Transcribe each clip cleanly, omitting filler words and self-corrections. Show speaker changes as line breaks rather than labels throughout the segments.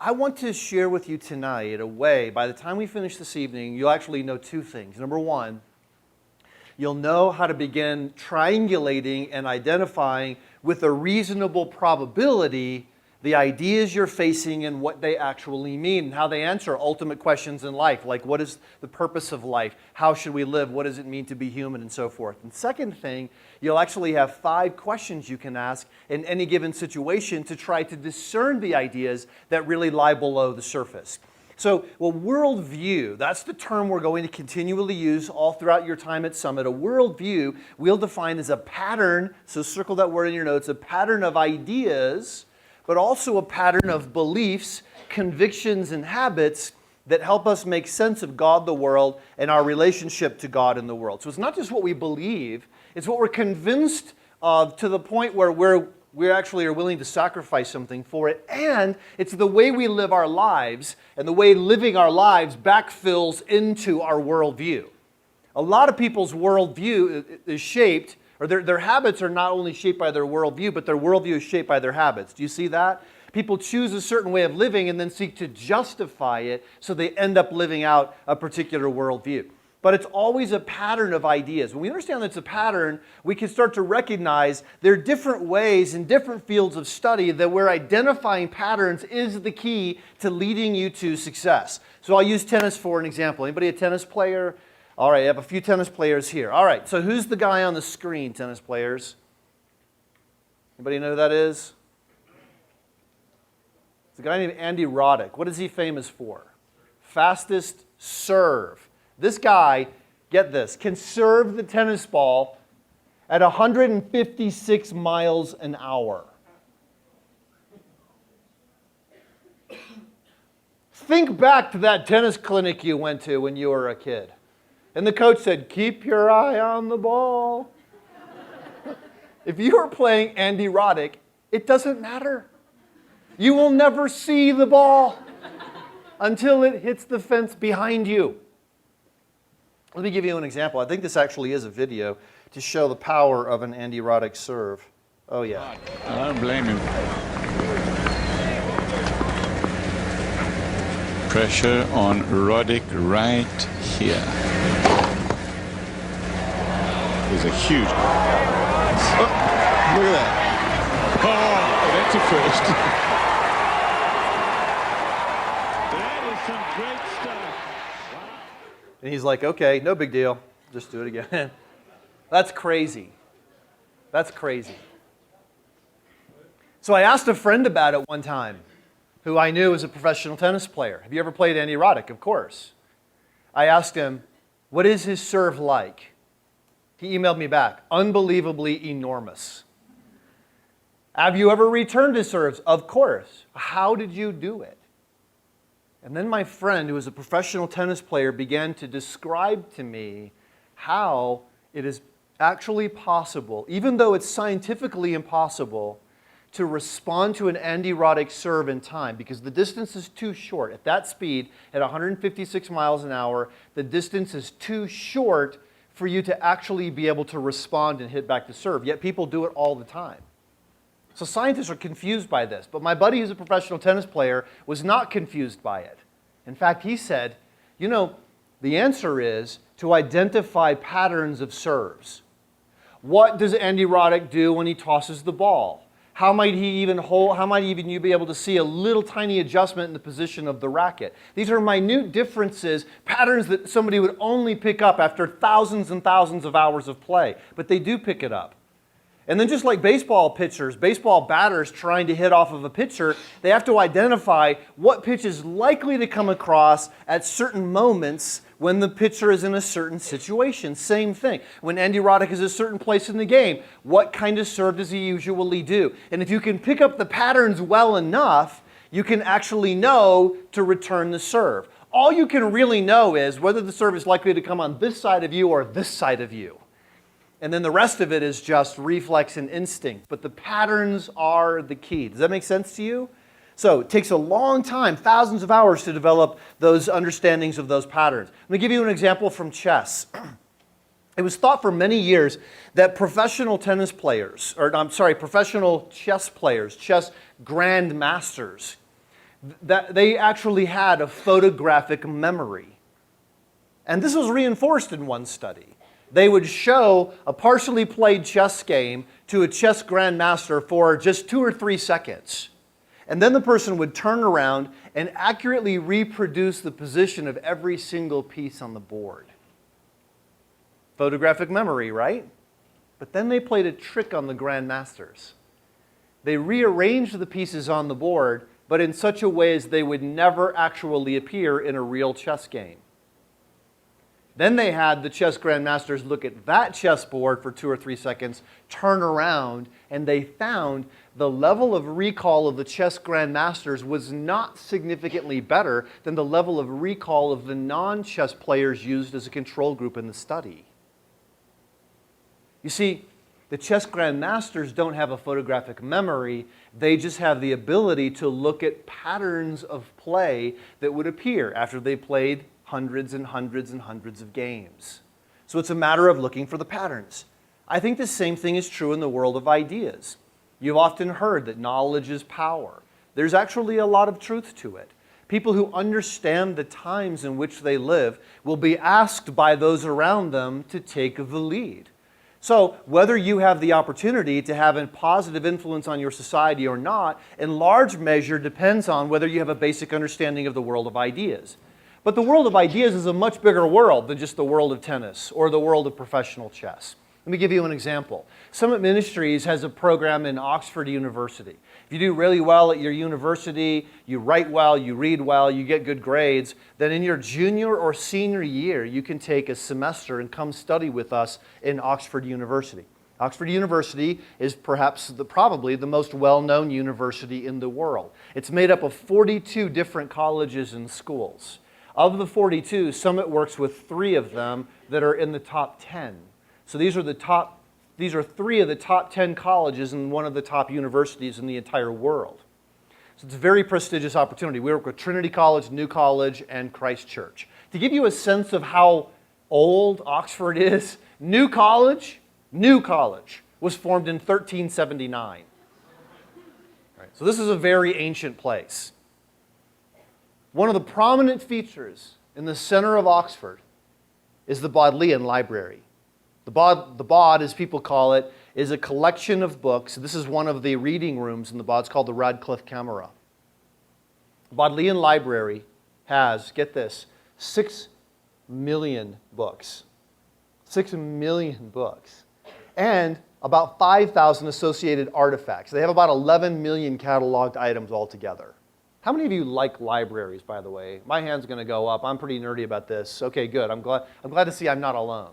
I want to share with you tonight a way, by the time we finish this evening, you'll actually know two things. Number one, you'll know how to begin triangulating and identifying with a reasonable probability the ideas you're facing and what they actually mean and how they answer ultimate questions in life, like what is the purpose of life, how should we live, what does it mean to be human, and so forth. And second thing, you'll actually have 5 questions you can ask in any given situation to try to discern the ideas that really lie below the surface. So, worldview, that's the term we're going to continually use all throughout your time at Summit. A worldview we'll define as a pattern, so circle that word in your notes, a pattern of ideas, but also a pattern of beliefs, convictions, and habits that help us make sense of God, the world, and our relationship to God and the world. So it's not just what we believe, it's what we're convinced of to the point where we actually are willing to sacrifice something for it, and it's the way we live our lives, and the way living our lives backfills into our worldview. A lot of people's worldview is shaped, or their habits are not only shaped by their worldview, but their worldview is shaped by their habits. Do you see that? People choose a certain way of living and then seek to justify it, so they end up living out a particular worldview. But it's always a pattern of ideas. When we understand that it's a pattern, we can start to recognize there are different ways in different fields of study that where identifying patterns is the key to leading you to success. So I'll use tennis for an example. Anybody a tennis player? All right, I have a few tennis players here. All right, so who's the guy on the screen, tennis players? Anybody know who that is? It's a guy named Andy Roddick. What is he famous for? Fastest serve. This guy, get this, can serve the tennis ball at 156 miles an hour. Think back to that tennis clinic you went to when you were a kid. And the coach said, keep your eye on the ball. If you are playing Andy Roddick, it doesn't matter. You will never see the ball until it hits the fence behind you. Let me give you an example. I think this actually is a video to show the power of an Andy Roddick serve. Oh, yeah.
I don't blame him. Pressure on Roddick right here. There's a huge... Oh, look at that. Oh, that's a first. That is some great stuff. Wow.
And he's like, okay, no big deal. Just do it again. That's crazy. That's crazy. So I asked a friend about it one time, who I knew was a professional tennis player. Have you ever played Andy Roddick? Of course. I asked him, what is his serve like? He emailed me back, unbelievably enormous. Have you ever returned his serves? Of course. How did you do it? And then my friend, who was a professional tennis player, began to describe to me how it is actually possible, even though it's scientifically impossible, to respond to an Andy Roddick serve in time, because the distance is too short. At that speed, at 156 miles an hour, the distance is too short for you to actually be able to respond and hit back the serve. Yet people do it all the time. So scientists are confused by this. But my buddy who's a professional tennis player was not confused by it. In fact, he said, you know, the answer is to identify patterns of serves. What does Andy Roddick do when he tosses the ball? How might he even hold, how might even you be able to see a little tiny adjustment in the position of the racket? These are minute differences, patterns that somebody would only pick up after thousands and thousands of hours of play. But they do pick it up. And then just like baseball pitchers, baseball batters trying to hit off of a pitcher, they have to identify what pitch is likely to come across at certain moments when the pitcher is in a certain situation. Same thing. When Andy Roddick is a certain place in the game, what kind of serve does he usually do? And if you can pick up the patterns well enough, you can actually know to return the serve. All you can really know is whether the serve is likely to come on this side of you or this side of you. And then the rest of it is just reflex and instinct. But the patterns are the key. Does that make sense to you? So it takes a long time, thousands of hours, to develop those understandings of those patterns. Let me give you an example from chess. It was thought for many years that professional tennis players, or I'm sorry, professional chess players, chess grandmasters, that they actually had a photographic memory. And this was reinforced in one study. They would show a partially played chess game to a chess grandmaster for just 2 or 3 seconds. And then the person would turn around and accurately reproduce the position of every single piece on the board. Photographic memory, right? But then they played a trick on the grandmasters. They rearranged the pieces on the board, but in such a way as they would never actually appear in a real chess game. Then they had the chess grandmasters look at that chessboard for 2 or 3 seconds, turn around, and they found the level of recall of the chess grandmasters was not significantly better than the level of recall of the non-chess players used as a control group in the study. You see, the chess grandmasters don't have a photographic memory. They just have the ability to look at patterns of play that would appear after they played hundreds and hundreds and hundreds of games. So it's a matter of looking for the patterns. I think the same thing is true in the world of ideas. You've often heard that knowledge is power. There's actually a lot of truth to it. People who understand the times in which they live will be asked by those around them to take the lead. So whether you have the opportunity to have a positive influence on your society or not, in large measure depends on whether you have a basic understanding of the world of ideas. But the world of ideas is a much bigger world than just the world of tennis or the world of professional chess. Let me give you an example. Summit Ministries has a program in Oxford University. If you do really well at your university, you write well, you read well, you get good grades, then in your junior or senior year, you can take a semester and come study with us in Oxford University. Oxford University is probably the most well-known university in the world. It's made up of 42 different colleges and schools. Of the 42, Summit works with 3 of them that are in the top 10. So these are 3 of the top 10 colleges and one of the top universities in the entire world. So it's a very prestigious opportunity. We work with Trinity College, New College, and Christ Church. To give you a sense of how old Oxford is, New College was formed in 1379. Right, so this is a very ancient place. One of the prominent features in the center of Oxford is the Bodleian Library. The Bod, as people call it, is a collection of books. This is one of the reading rooms in the Bod. It's called the Radcliffe Camera. The Bodleian Library has, get this, 6 million books. 6 million books. And about 5,000 associated artifacts. They have about 11 million cataloged items altogether. How many of you like libraries, by the way? My hand's going to go up. I'm pretty nerdy about this. Okay, good. I'm glad to see I'm not alone.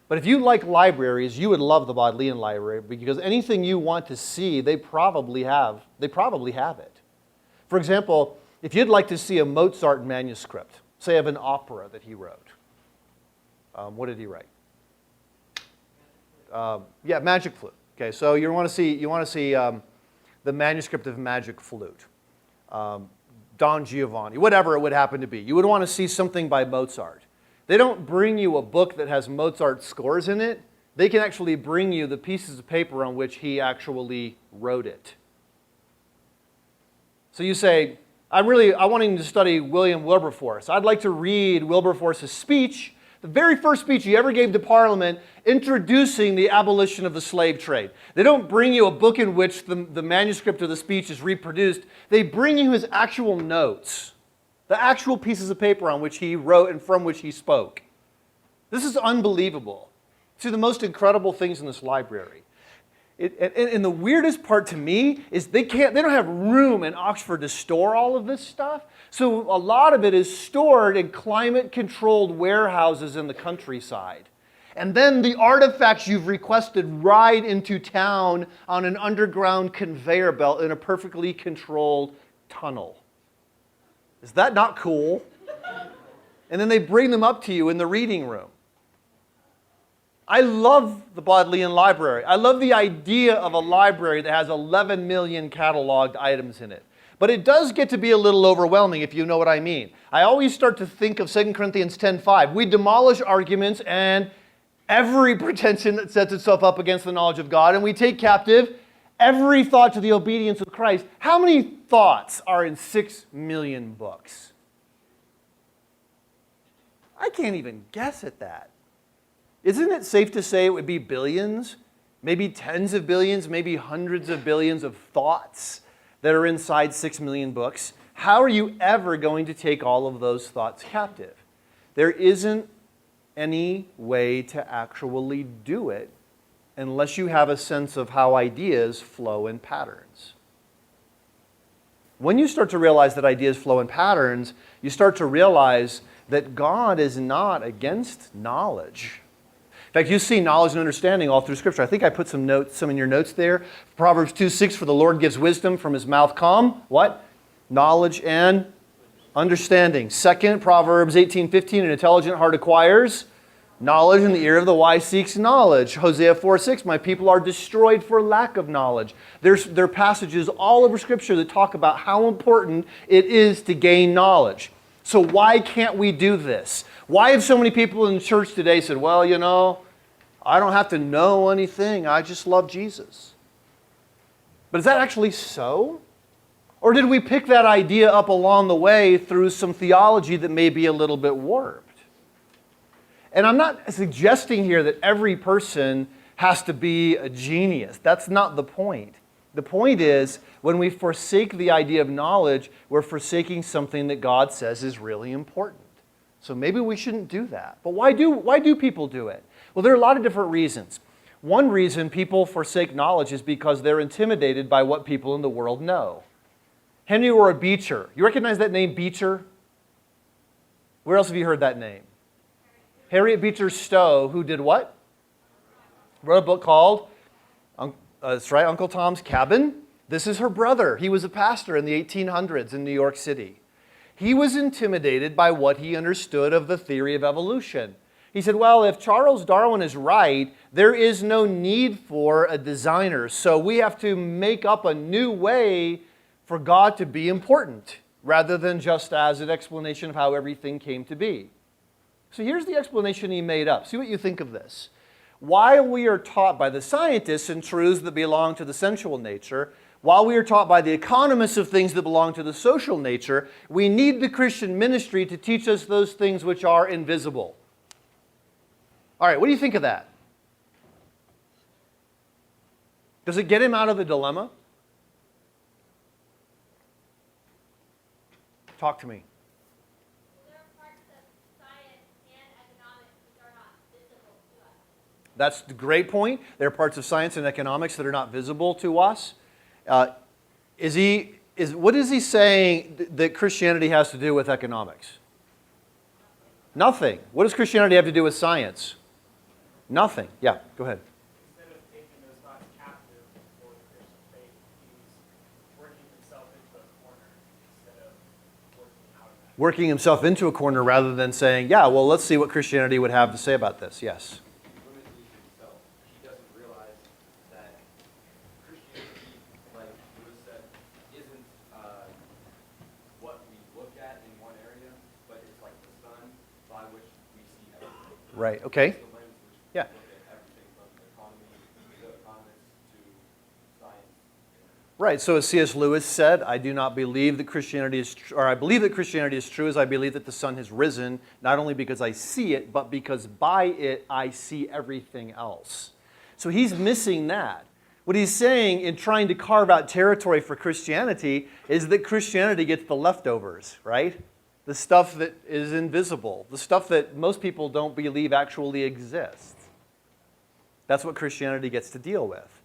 But if you like libraries, you would love the Bodleian Library because anything you want to see, they probably have it. For example, if you'd like to see a Mozart manuscript, say of an opera that he wrote, what did he write? Magic Flute. Okay, so you want to see the manuscript of Magic Flute. Don Giovanni, whatever it would happen to be. You would want to see something by Mozart. They don't bring you a book that has Mozart scores in it. They can actually bring you the pieces of paper on which he actually wrote it. So you say, I'm wanting to study William Wilberforce. I'd like to read Wilberforce's speech, the very first speech he ever gave to Parliament, introducing the abolition of the slave trade. They don't bring you a book in which the manuscript of the speech is reproduced. They bring you his actual notes, the actual pieces of paper on which he wrote and from which he spoke. This is unbelievable. See, the most incredible things in this library. And the weirdest part to me is they don't have room in Oxford to store all of this stuff. So a lot of it is stored in climate-controlled warehouses in the countryside. And then the artifacts you've requested ride into town on an underground conveyor belt in a perfectly controlled tunnel. Is that not cool? And then they bring them up to you in the reading room. I love the Bodleian Library. I love the idea of a library that has 11 million cataloged items in it. But it does get to be a little overwhelming, if you know what I mean. I always start to think of 2 Corinthians 10:5. We demolish arguments and every pretension that sets itself up against the knowledge of God, and we take captive every thought to the obedience of Christ. How many thoughts are in 6 million books? I can't even guess at that. Isn't it safe to say it would be billions, maybe tens of billions, maybe hundreds of billions of thoughts that are inside 6 million books? How are you ever going to take all of those thoughts captive? There isn't any way to actually do it unless you have a sense of how ideas flow in patterns. When you start to realize that ideas flow in patterns, you start to realize that God is not against knowledge. In fact, you see knowledge and understanding all through Scripture. I think I put some in your notes there. Proverbs 2:6, for the Lord gives wisdom, from his mouth come, what? Knowledge and understanding. Second, Proverbs 18:15, an intelligent heart acquires knowledge, and the ear of the wise seeks knowledge. Hosea 4:6, my people are destroyed for lack of knowledge. There are passages all over Scripture that talk about how important it is to gain knowledge. So why can't we do this? Why have so many people in the church today said, well, you know, I don't have to know anything. I just love Jesus. But is that actually so? Or did we pick that idea up along the way through some theology that may be a little bit warped? And I'm not suggesting here that every person has to be a genius. That's not the point. The point is, when we forsake the idea of knowledge, we're forsaking something that God says is really important. So maybe we shouldn't do that. But why do people do it? Well, there are a lot of different reasons. One reason people forsake knowledge is because they're intimidated by what people in the world know. Henry Ward Beecher. You recognize that name, Beecher? Where else have you heard that name? Harriet Beecher Stowe, who did what? Wrote a book called, that's right, Uncle Tom's Cabin. This is her brother. He was a pastor in the 1800s in New York City. He was intimidated by what he understood of the theory of evolution. He said, well, if Charles Darwin is right, there is no need for a designer. So we have to make up a new way for God to be important, rather than just as an explanation of how everything came to be. So here's the explanation he made up. See what you think of this. While we are taught by the scientists in truths that belong to the sensual nature, while we are taught by the economists of things that belong to the social nature, we need the Christian ministry to teach us those things which are invisible. All right, what do you think of that? Does it get him out of the dilemma? Talk to me. That's the great point. There are parts of science and economics that are not visible to us. What is he saying that Christianity has to do with economics? Nothing. What does Christianity have to do with science? Nothing. Yeah, go ahead.
Instead of taking those thoughts captive for the Christian faith, he's working himself into a corner instead of working out of that.
Working himself into a corner rather than saying, yeah, well, let's see what Christianity would have to say about this. Yes. Right, okay. Yeah. Right, so as C.S. Lewis said, I do not believe that Christianity is true, or I believe that Christianity is true as I believe that the sun has risen, not only because I see it, but because by it I see everything else. So he's missing that. What he's saying in trying to carve out territory for Christianity is that Christianity gets the leftovers, right? The stuff that is invisible, the stuff that most people don't believe actually exists. That's what Christianity gets to deal with.